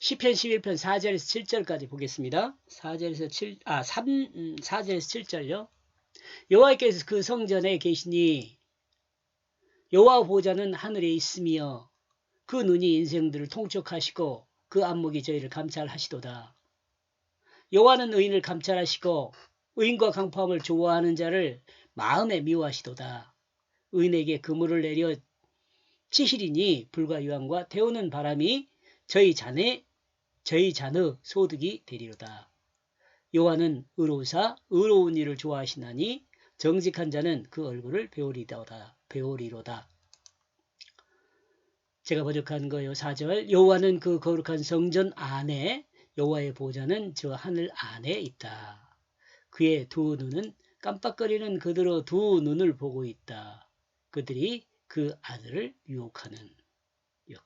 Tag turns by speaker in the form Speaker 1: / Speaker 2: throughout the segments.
Speaker 1: 시편 11편 4절에서 7절까지 보겠습니다. 4절에서 7절요. 여호와께서 그 성전에 계시니 여호와 보좌는 하늘에 있으며 그 눈이 인생들을 통촉하시고 그 안목이 저희를 감찰하시도다. 여호와는 의인을 감찰하시고 의인과 강포함을 좋아하는 자를 마음에 미워하시도다. 의인에게 그물을 내려 치시리니 불과 유황과 태우는 바람이 저희 잔의 소득이 되리로다. 여호와는 의로우사 의로운 일을 좋아하시나니 정직한 자는 그 얼굴을 배우리로다. 제가 번역한 거요. 4절. 여호와는 그 거룩한 성전 안에 여호와의 보좌는 저 하늘 안에 있다. 그의 두 눈은 깜빡거리는 그대로 두 눈을 보고 있다. 그들이 그 아들을 유혹하는.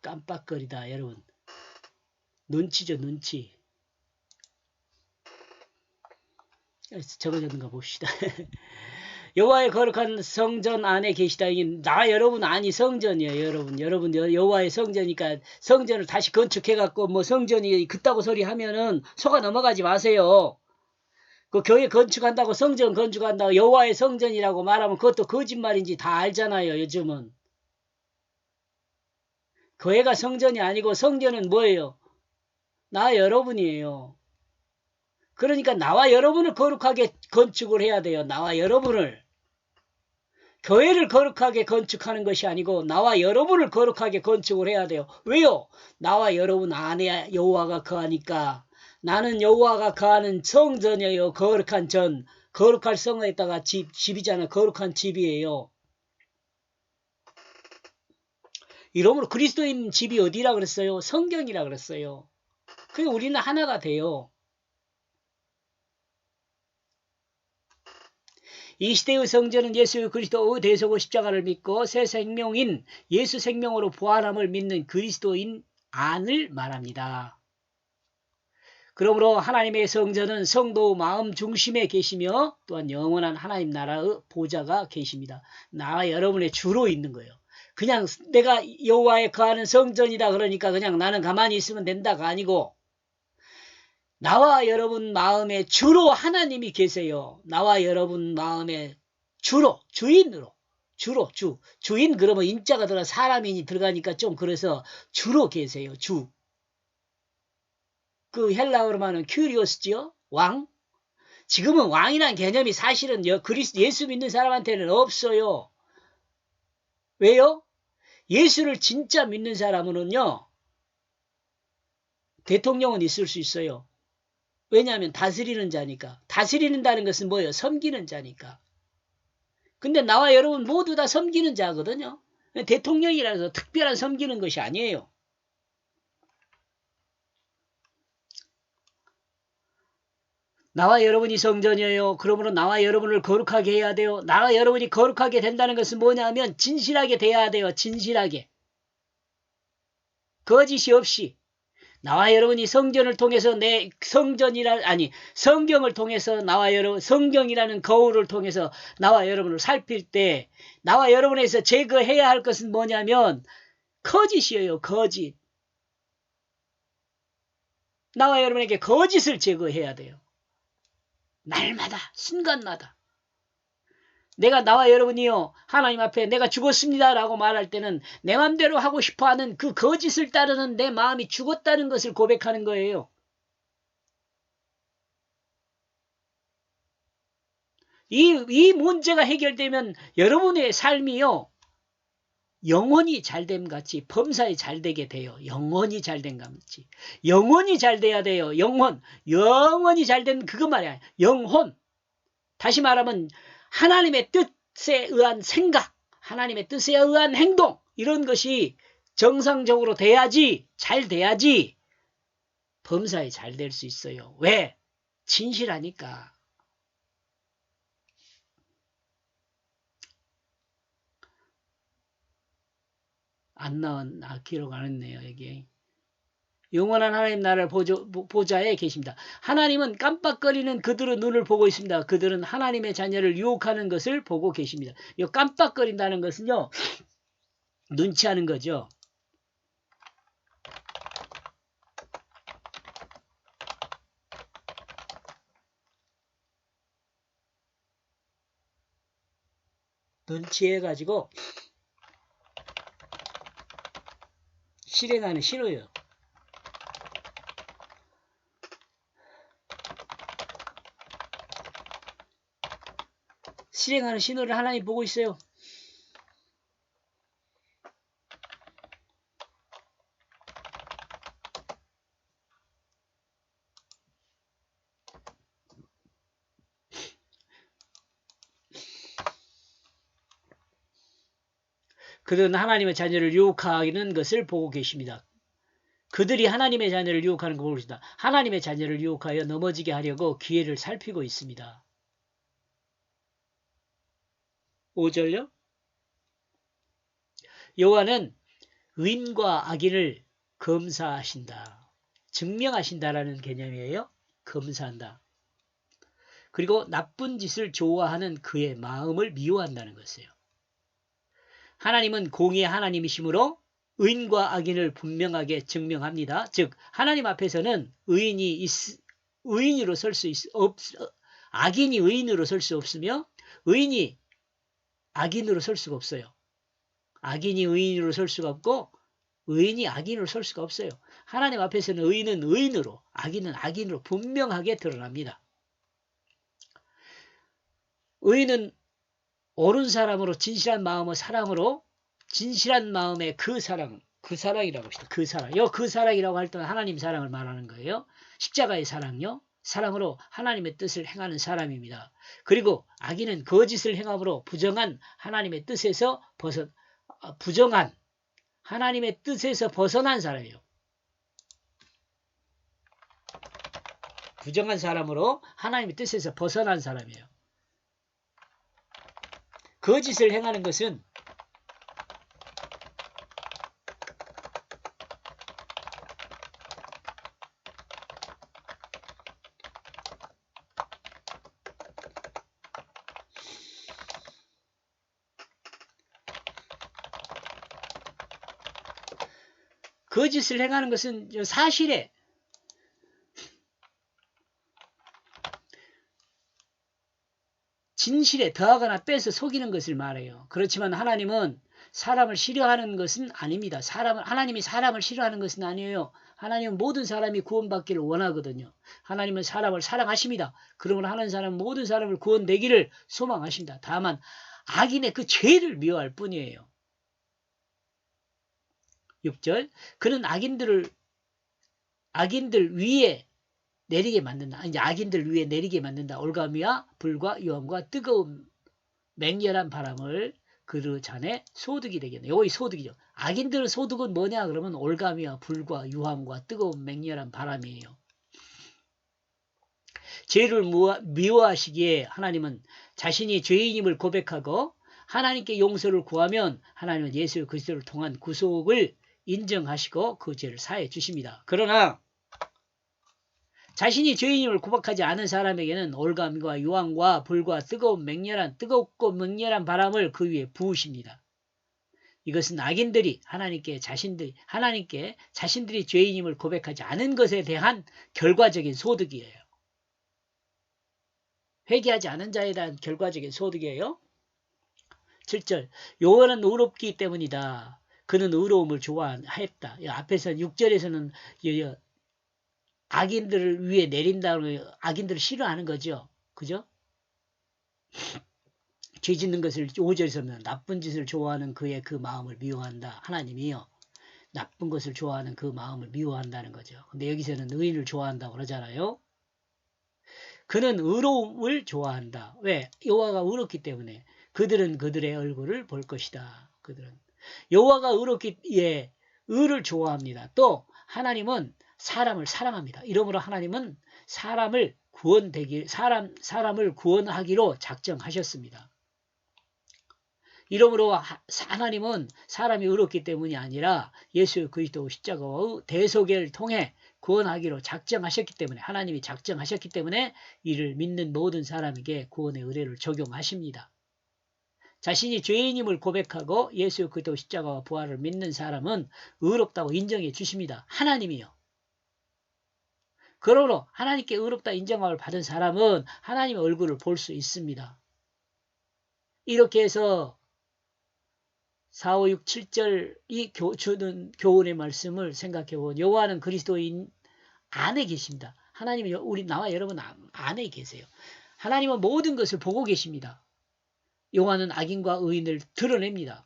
Speaker 1: 깜빡거리다 여러분. 눈치죠, 눈치. 적어졌는가 봅시다. 여호와의 거룩한 성전 안에 계시다. 이게 나 여러분 아니 성전이에요. 여러분 여호와의 성전이니까 성전을 다시 건축해갖고 뭐 성전이 그따구 소리 하면은 속아 넘어가지 마세요. 그 교회 건축한다고 성전 건축한다고 여호와의 성전이라고 말하면 그것도 거짓말인지 다 알잖아요. 요즘은. 교회가 성전이 아니고 성전은 뭐예요? 나 여러분이에요. 그러니까 나와 여러분을 거룩하게 건축을 해야 돼요. 나와 여러분을. 교회를 거룩하게 건축하는 것이 아니고 나와 여러분을 거룩하게 건축을 해야 돼요. 왜요? 나와 여러분 안에 여호와가 거하니까. 나는 여호와가 거하는 성전이에요. 거룩한 전. 거룩할 성에다가 집이잖아. 거룩한 집이에요. 이러므로 그리스도인 집이 어디라 그랬어요? 성경이라 그랬어요. 그래서 우리는 하나가 돼요. 이 시대의 성전은 예수 그리스도의 대속의 십자가를 믿고 새 생명인 예수 생명으로 부활함을 믿는 그리스도인 안을 말합니다. 그러므로 하나님의 성전은 성도 마음 중심에 계시며 또한 영원한 하나님 나라의 보좌가 계십니다. 나와 여러분의 주로 있는 거예요. 그냥 내가 여호와의 거하는 성전이다 그러니까 그냥 나는 가만히 있으면 된다가 아니고 나와 여러분 마음에 주로 하나님이 계세요. 나와 여러분 마음에 주로 주인으로 주인 그러면 인자가 들어가 사람인이 들어가니까 좀 그래서 주로 계세요. 주. 그 헬라어로 말하는 큐리오스지요. 왕. 지금은 왕이란 개념이 사실은 예수 믿는 사람한테는 없어요. 왜요? 예수를 진짜 믿는 사람은요. 대통령은 있을 수 있어요. 왜냐하면 다스리는 자니까. 다스리는다는 것은 뭐예요? 섬기는 자니까. 근데 나와 여러분 모두 다 섬기는 자거든요. 대통령이라서 특별한 섬기는 것이 아니에요. 나와 여러분이 성전이에요. 그러므로 나와 여러분을 거룩하게 해야 돼요. 나와 여러분이 거룩하게 된다는 것은 뭐냐면 진실하게 돼야 돼요. 진실하게. 거짓이 없이. 나와 여러분이 성전을 통해서 성경을 통해서 나와 여러분, 성경이라는 거울을 통해서 나와 여러분을 살필 때, 나와 여러분에서 제거해야 할 것은 뭐냐면, 거짓이에요, 거짓. 나와 여러분에게 거짓을 제거해야 돼요. 날마다, 순간마다. 나와 여러분이요, 하나님 앞에 내가 죽었습니다라고 말할 때는 내 맘대로 하고 싶어 하는 그 거짓을 따르는 내 마음이 죽었다는 것을 고백하는 거예요. 이 문제가 해결되면 여러분의 삶이요, 영원히 잘됨 같이 범사에 잘되게 돼요. 영원히 잘된 같이. 영원히 잘 돼야 돼요. 영원히 잘된 그거 말이야. 영혼. 다시 말하면 하나님의 뜻에 의한 생각, 하나님의 뜻에 의한 행동, 이런 것이 정상적으로 돼야지, 잘 돼야지 범사에 잘 될 수 있어요. 왜? 진실하니까. 기록 안 했네요, 여기. 영원한 하나님 나라를 보좌에 계십니다. 하나님은 깜빡거리는 그들의 눈을 보고 있습니다. 그들은 하나님의 자녀를 유혹하는 것을 보고 계십니다. 이 깜빡거린다는 것은요, 눈치하는 거죠. 눈치해가지고 실행하는 신호예요. 실행하는 신호를 하나님 보고 있어요. 그들은 하나님의 자녀를 유혹하는 것을 보고 계십니다. 그들이 하나님의 자녀를 유혹하는 걸 보고 있습니다. 하나님의 자녀를 유혹하여 넘어지게 하려고 기회를 살피고 있습니다. 5절요. 여호와는 의인과 악인을 검사하신다. 증명하신다라는 개념이에요. 검사한다. 그리고 나쁜 짓을 좋아하는 그의 마음을 미워한다는 것이에요. 하나님은 공의의 하나님이시므로 의인과 악인을 분명하게 증명합니다. 즉 하나님 앞에서는 의인으로 설 수 악인이 의인으로 설 수 없으며 의인이 악인으로 설 수가 없어요. 악인이 의인으로 설 수가 없고 의인이 악인으로 설 수가 없어요. 하나님 앞에서는 의인은 의인으로, 악인은 악인으로 분명하게 드러납니다. 의인은 옳은 사람으로 진실한 마음의 사랑으로 진실한 마음의 그 사랑이라고 합시다. 그 사랑. 그 사랑이라고 할 때는 하나님 사랑을 말하는 거예요. 십자가의 사랑요. 사랑으로 하나님의 뜻을 행하는 사람입니다. 그리고 악인은 거짓을 행함으로 부정한 하나님의 뜻에서 벗어난 사람이에요. 부정한 사람으로 하나님의 뜻에서 벗어난 사람이에요. 거짓을 행하는 것은 사실에 진실에 더하거나 빼서 속이는 것을 말해요. 그렇지만 하나님은 사람을 싫어하는 것은 아닙니다. 하나님이 사람을 싫어하는 것은 아니에요. 하나님은 모든 사람이 구원받기를 원하거든요. 하나님은 사람을 사랑하십니다. 그러므로 하는 사람은 모든 사람을 구원되기를 소망하십니다. 다만 악인의 그 죄를 미워할 뿐이에요. 6절 그는 악인들 위에 내리게 만든다. 이제 악인들 위에 내리게 만든다. 올가미와 불과 유황과 뜨거운 맹렬한 바람을 그르 잔에 소득이 되겠네. 요거 소득이죠. 악인들의 소득은 뭐냐 그러면 올가미와 불과 유황과 뜨거운 맹렬한 바람이에요. 죄를 미워하시기에 하나님은 자신이 죄인임을 고백하고 하나님께 용서를 구하면 하나님은 예수 그리스도를 통한 구속을 인정하시고 그 죄를 사해 주십니다. 그러나 자신이 죄인임을 고백하지 않은 사람에게는 올감과 유황과 불과 뜨겁고 맹렬한 바람을 그 위에 부으십니다. 이것은 악인들이 하나님께 자신들이 죄인임을 고백하지 않은 것에 대한 결과적인 소득이에요. 회개하지 않은 자에 대한 결과적인 소득이에요. 7절 여호와는 의롭기 때문이다. 그는 의로움을 좋아했다. 앞에서 6절에서는 악인들을 위해 내린다는 악인들을 싫어하는 거죠. 그죠? 죄 짓는 것을 5절에서는 나쁜 짓을 좋아하는 그의 그 마음을 미워한다. 하나님이요. 나쁜 것을 좋아하는 그 마음을 미워한다는 거죠. 근데 여기서는 의인을 좋아한다고 그러잖아요. 그는 의로움을 좋아한다. 왜? 여호와가 의롭기 때문에 그들은 그들의 얼굴을 볼 것이다. 그들은 여호와가 의롭기에 의를 좋아합니다. 또 하나님은 사람을 사랑합니다. 이러므로 하나님은 사람을 구원하기로 작정하셨습니다. 이러므로 하나님은 사람이 의롭기 때문이 아니라 예수 그리스도 십자가의 대속을 통해 구원하기로 작정하셨기 때문에 하나님이 작정하셨기 때문에 이를 믿는 모든 사람에게 구원의 의뢰를 적용하십니다. 자신이 죄인임을 고백하고 예수 그리스도 십자가와 부활을 믿는 사람은 의롭다고 인정해 주십니다. 하나님이요. 그러므로 하나님께 의롭다 인정함을 받은 사람은 하나님의 얼굴을 볼 수 있습니다. 이렇게 해서 4, 5, 6, 7절이 주는 교훈의 말씀을 생각해 보면 여호와는 그리스도인 안에 계십니다. 하나님은 우리 나와 여러분 안에 계세요. 하나님은 모든 것을 보고 계십니다. 여호와는 악인과 의인을 드러냅니다.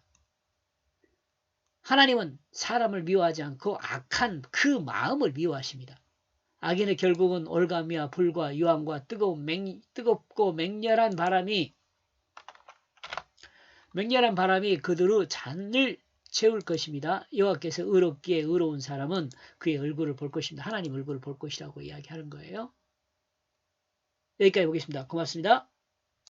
Speaker 1: 하나님은 사람을 미워하지 않고 악한 그 마음을 미워하십니다. 악인의 결국은 올가미와 불과 유황과 뜨겁고 맹렬한 바람이 그들의 잔을 채울 것입니다. 여호와께서 의롭기에 의로운 사람은 그의 얼굴을 볼 것입니다. 하나님 얼굴을 볼 것이라고 이야기하는 거예요. 여기까지 보겠습니다. 고맙습니다.